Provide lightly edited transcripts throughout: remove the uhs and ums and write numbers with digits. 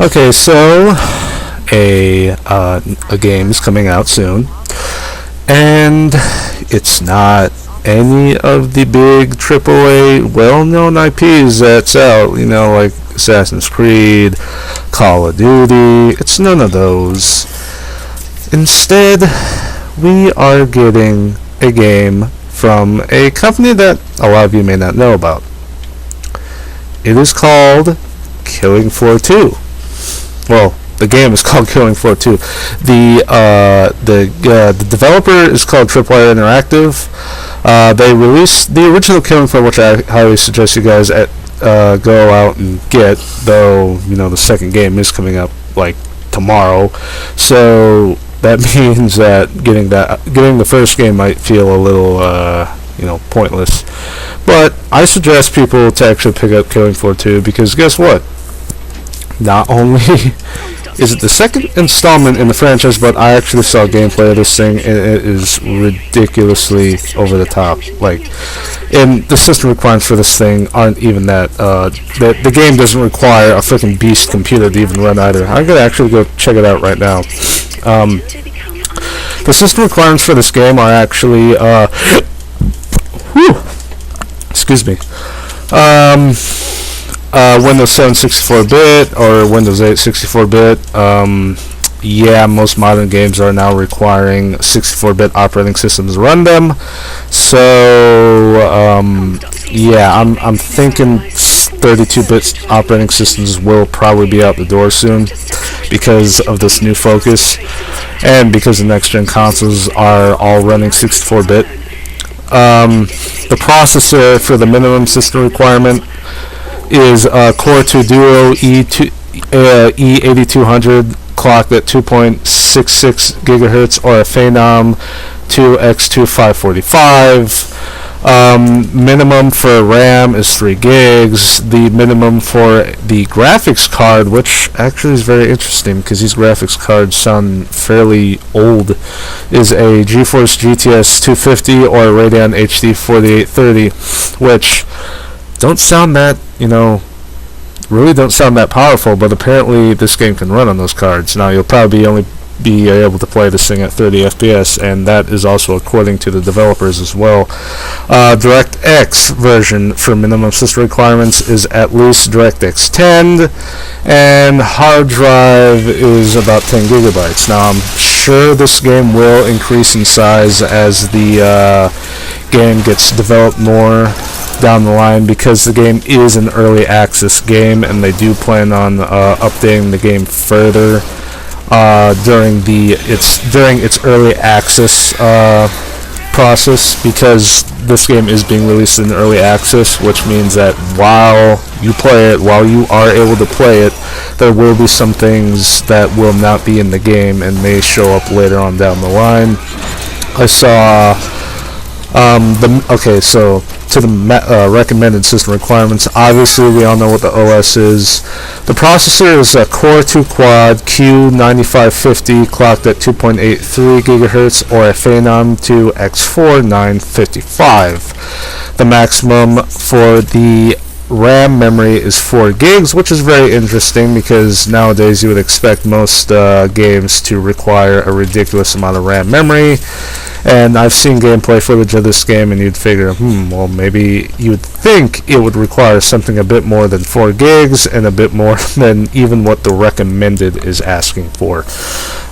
Okay, so a game is coming out soon, and it's not any of the big AAA well-known IPs that's out. Like Assassin's Creed, Call of Duty. It's none of those. Instead, we are getting a game from a company that a lot of you may not know about. It is called Killing Floor 2. Well, the game is called Killing Floor 2. The developer is called Tripwire Interactive. They released the original Killing Floor, which I highly suggest you guys go out and get. Though the second game is coming up like tomorrow, so that means that getting the first game might feel a little pointless. But I suggest people to actually pick up Killing Floor 2 because guess what? Not only is it the second installment in the franchise, but I actually saw gameplay of this thing, and it is ridiculously over the top. And the system requirements for this thing aren't even that. The game doesn't require a freaking beast computer to even run either. I'm gonna actually go check it out right now. The system requirements for this game are actually, excuse me. Windows 7 64-bit or Windows 8 64-bit. Yeah, most modern games are now requiring 64-bit operating systems to run them. So, yeah, I'm thinking 32-bit operating systems will probably be out the door soon because of this new focus and because the next-gen consoles are all running 64-bit. The processor for the minimum system requirement is Core 2 Duo E8200 clocked at 2.66 gigahertz or a Phenom 2X2545. Minimum for RAM is 3 gigs. The minimum for the graphics card, which actually is very interesting because these graphics cards sound fairly old, is a GeForce GTX 250 or a Radeon HD 4830, which don't sound that, really don't sound that powerful, but apparently this game can run on those cards. Now, you'll probably only be able to play this thing at 30 FPS, and that is also according to the developers as well. DirectX version for minimum system requirements is at least DirectX 10, and hard drive is about 10 gigabytes. Now, I'm sure this game will increase in size as the game gets developed more down the line because the game is an early access game, and they do plan on updating the game further during its early access process, because this game is being released in early access, which means that while you are able to play it, there will be some things that will not be in the game and may show up later on down the line. I saw so to the recommended system requirements, obviously we all know what the OS is. The processor is a Core 2 Quad Q9550 clocked at 2.83 gigahertz or a Phenom 2 X4 955. The maximum for the RAM memory is 4 gigs, which is very interesting because nowadays you would expect most games to require a ridiculous amount of RAM memory. And I've seen gameplay footage of this game, and you'd figure, well, maybe you'd think it would require something a bit more than 4 gigs and a bit more than even what the recommended is asking for.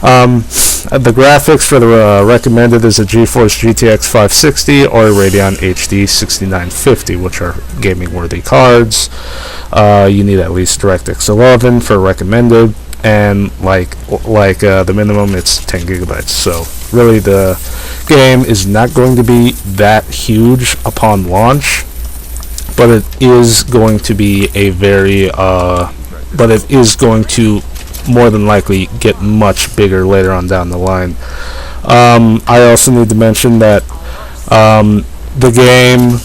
The graphics for the recommended is a GeForce GTX 560 or a Radeon HD 6950, which are gaming-worthy cards. You need at least DirectX 11 for recommended, and the minimum, it's 10 gigabytes. So really, the game is not going to be that huge upon launch, but it is going to be but it is going to more than likely get much bigger later on down the line. I also need to mention that the game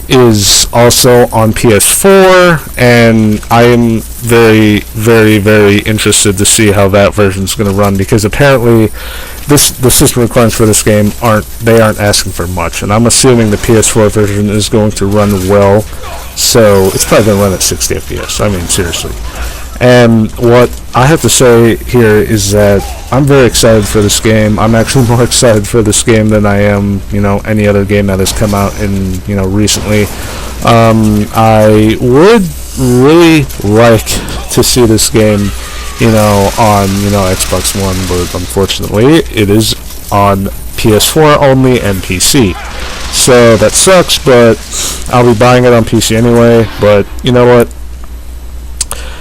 is also on PS4, and I am very, very, very interested to see how that version is going to run, because apparently the system requirements for this game aren't asking for much, and I'm assuming the PS4 version is going to run well, so it's probably going to run at 60 FPS. I mean, seriously. And what I have to say here is that I'm very excited for this game. I'm actually more excited for this game than I am, any other game that has come out in, recently. I would really like to see this game, on, Xbox One, but unfortunately it is on PS4 only and PC. So that sucks, but I'll be buying it on PC anyway. But you know what?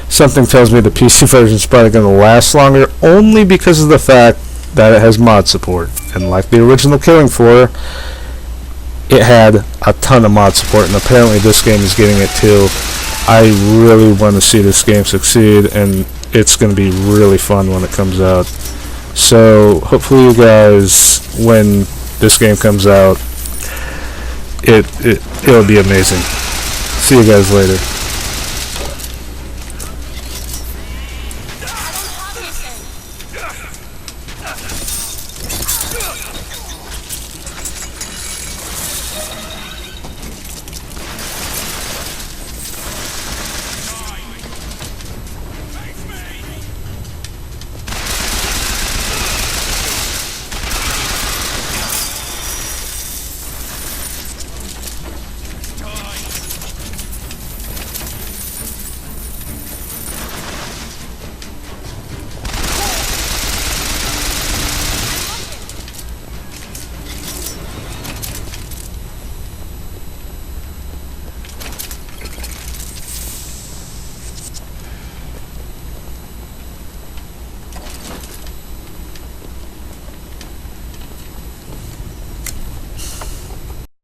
Something tells me the PC version is probably going to last longer, only because of the fact that it has mod support. And like the original Killing Floor, it had a ton of mod support, and apparently this game is getting it too. I really want to see this game succeed, and it's going to be really fun when it comes out. So hopefully you guys, when this game comes out, it'll be amazing. See you guys later.